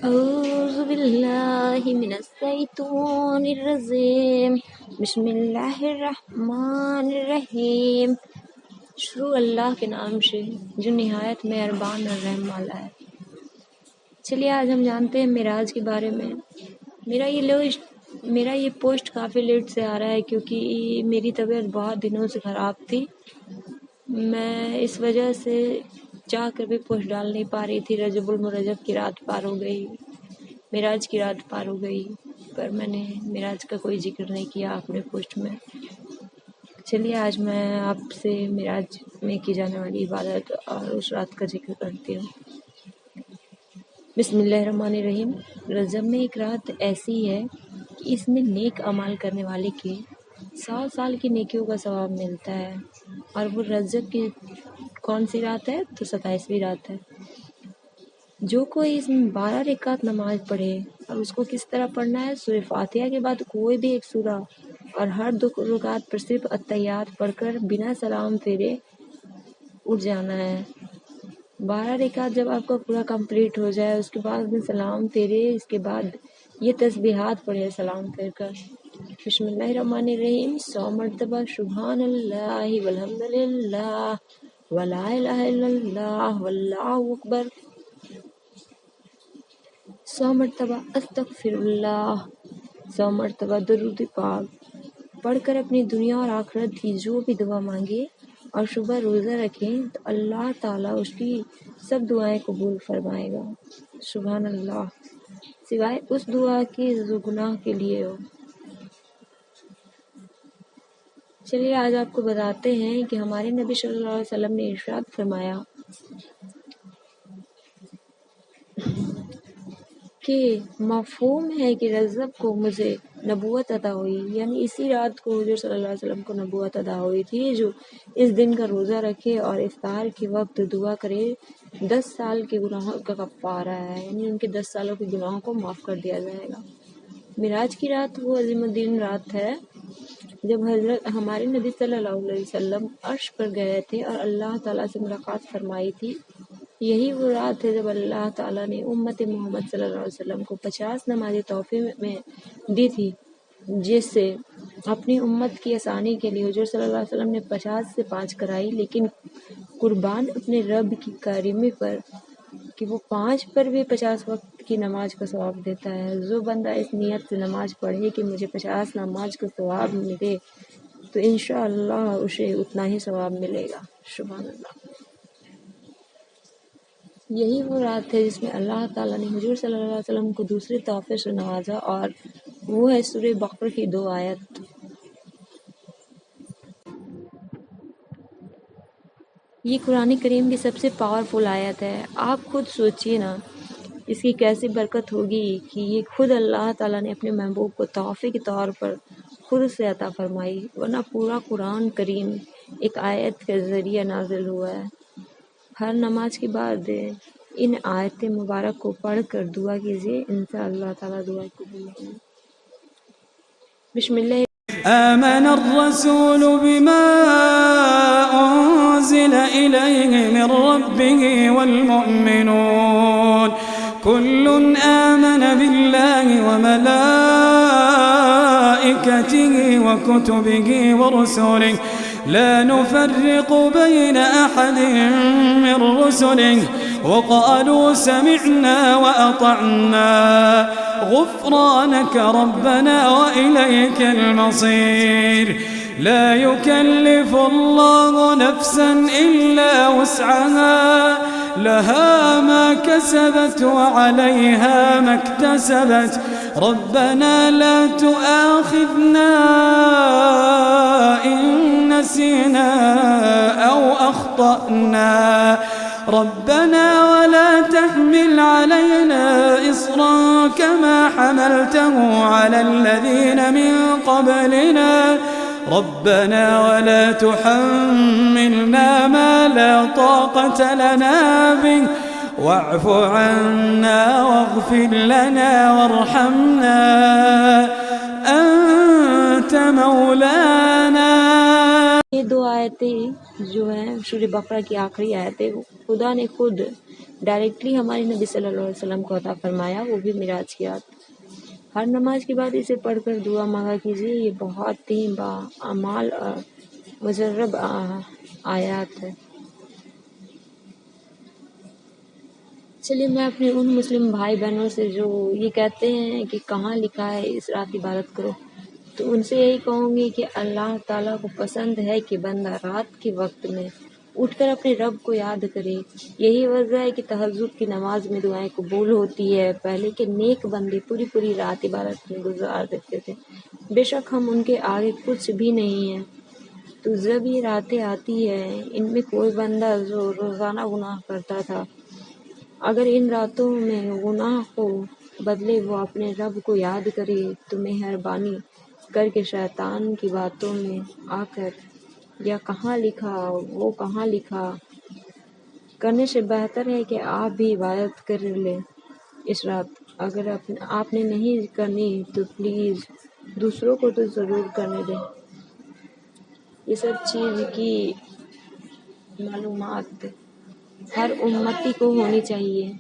أعوذ بالله من الشیطان الرجیم بسم اللہ الرحمن الرحیم۔ شروع اللہ کے نام سے جو نہایت مہربان اور رحم والا ہے۔ چلیے آج ہم جانتے ہیں معراج کے بارے میں۔ میرا یہ پوسٹ کافی لیٹ سے آ رہا ہے کیونکہ میری طبیعت بہت دنوں سے خراب تھی۔ میں اس وجہ سے چاہ کر بھی پوسٹ ڈال نہیں پا رہی تھی۔ رجب المرجب کی رات پار ہو گئی، معراج کی رات پار ہو گئی، پر میں نے معراج کا کوئی ذکر نہیں کیا اپنے پوسٹ میں۔ چلیے آج میں آپ سے معراج میں کی جانے والی عبادت اور اس رات کا ذکر کرتی ہوں۔ بسم اللہ الرحمن الرحیم۔ رجب میں ایک رات ایسی ہے کہ اس میں نیک اعمال کرنے والے کے 100 سال کی نیکیوں کا ثواب ملتا ہے، اور وہ رجب کی کون سی رات ہے؟ تو 27ویں رات ہے۔ جو کوئی اس میں 12 رکعت نماز پڑھے، اور اس کو کس طرح پڑھنا ہے؟ سورہ فاتحہ کے بعد کوئی بھی ایک سورہ اور ہر 2 رکعت پر صرف التحیات پڑھ کر بنا سلام پھیرے اٹھ جانا ہے۔ 12 رکعت جب آپ کا پورا کمپلیٹ ہو جائے اس کے بعد میں سلام پھیرے، اس کے بعد یہ تسبیحات پڑھے سلام پھیر کر۔ بسم اللہ الرحمن الرحیم 100 مرتبہ سبحان اللہ والحمد للہ ولا الہ الا اللہ واللہ اکبر، 100 مرتبہ استغفر اللہ، 100 مرتبہ درود پاک پڑھ کر اپنی دنیا اور آخرت کی جو بھی دعا مانگے اور صبح روزہ رکھیں تو اللہ تعالیٰ اس کی سب دعائیں قبول فرمائے گا۔ سبحان اللہ، سوائے اس دعا کی جو گناہ کے لیے ہو۔ چلیے آج آپ کو بتاتے ہیں کہ ہمارے نبی صلی اللہ علیہ وسلم نے ارشاد فرمایا کہ مفہوم ہے کہ رجب کو مجھے نبوت عطا ہوئی، یعنی اسی رات کو حضور صلی اللہ علیہ وسلم کو نبوت عطا ہوئی تھی۔ جو اس دن کا روزہ رکھے اور افطار کے وقت دعا کرے 10 سال کے گناہوں کا کفارہ ہے، یعنی ان کے 10 سالوں کے گناہوں کو معاف کر دیا جائے گا۔ معراج کی رات وہ عظیم الدین رات ہے جب حضرت ہمارے نبی صلی اللہ علیہ وسلم عرش پر گئے تھے اور اللہ تعالیٰ سے ملاقات فرمائی تھی۔ یہی وہ رات ہے جب اللہ تعالیٰ نے امت محمد صلی اللہ علیہ وسلم کو 50 نمازیں تحفے میں دی تھی، جس سے اپنی امت کی آسانی کے لیے حضور صلی اللہ علیہ وسلم نے 50 سے 5 کرائی، لیکن قربان اپنے رب کی کرمی پر کہ وہ 5 پر بھی 50 وقت کی نماز کا ثواب دیتا ہے۔ جو بندہ اس نیت سے نماز پڑھے کہ مجھے 50 نماز کا ثواب ملے تو انشاءاللہ اسے اتنا ہی ثواب ملے گا۔ سبحان اللہ۔ یہی وہ رات ہے جس میں اللہ تعالیٰ نے حضور صلی اللہ علیہ وسلم کو دوسرے تحفے سے نوازا، اور وہ ہے سورہ بقرہ کی 2 آیت۔ یہ قرآن کریم کی سب سے پاورفل آیت ہے۔ آپ خود سوچئے نا اس کی کیسی برکت ہوگی کہ یہ خود اللہ تعالیٰ نے اپنے محبوب کو تحفے کے طور پر خود سے عطا فرمائی، ورنہ پورا قرآن کریم ایک آیت کے ذریعہ نازل ہوا ہے۔ ہر نماز کے بعد ان آیت مبارک کو پڑھ کر دعا کیجیے، انشاءاللہ تعالیٰ دعا قبول ہوگی۔ بسم اللہ۔ آمن الرسول بما أنزل إليه من ربه والمؤمنون كل آمن بالله وملائكته وكتبه ورسله لا نفرق بين أحد من رسله وقالوا سمعنا وأطعنا غفرانك ربنا وإليك المصير لا يكلف الله نفسا إلا وسعها لها ما كسبت وعليها ما اكتسبت ربنا لا تؤاخذنا إن نسينا أو أخطأنا ربنا ولا تحمل علينا إصرا كما حملته على الذين من قبلنا ربنا ولا تحملنا ما لا طاقة لنا به واعف عنا واغفر لنا وارحمنا أنت مولانا۔ یہ 2 آیتیں جو ہیں سورہ بقرہ کی آخری آیتیں، خدا نے خود ڈائریکٹلی ہمارے نبی صلی اللہ علیہ وسلم کو عطا فرمایا، وہ بھی معراج کی رات۔ ہر نماز کے بعد اسے پڑھ کر دعا مانگا کیجیے، یہ بہت ہی باعمال اور مجرب آیات ہے۔ چلیے میں اپنے ان مسلم بھائی بہنوں سے جو یہ کہتے ہیں کہ کہاں لکھا ہے اس رات عبادت کرو، تو ان سے یہی کہوں گی کہ اللہ تعالیٰ کو پسند ہے کہ بندہ رات کے وقت میں اٹھ کر اپنے رب کو یاد کرے۔ یہی وجہ ہے کہ تہجد کی نماز میں دعائیں قبول ہوتی ہے۔ پہلے کے نیک بندے پوری رات عبادت میں گزار دیتے تھے، بے شک ہم ان کے آگے کچھ بھی نہیں ہیں۔ تو جب یہ راتیں آتی ہیں، ان میں کوئی بندہ جو روزانہ گناہ کرتا تھا، اگر ان راتوں میں گناہ کو بدلے وہ اپنے رب کو یاد کرے تو مہربانی کر کے شیطان کی باتوں میں آ کر یا کہاں لکھا وہ کہاں لکھا کرنے سے بہتر ہے کہ آپ بھی عبادت کر لیں اس رات۔ اگر آپ نے نہیں کرنی تو پلیز دوسروں کو تو ضرور کرنے دیں۔ یہ سب چیز کی معلومات ہر امتی کو ہونی چاہیے۔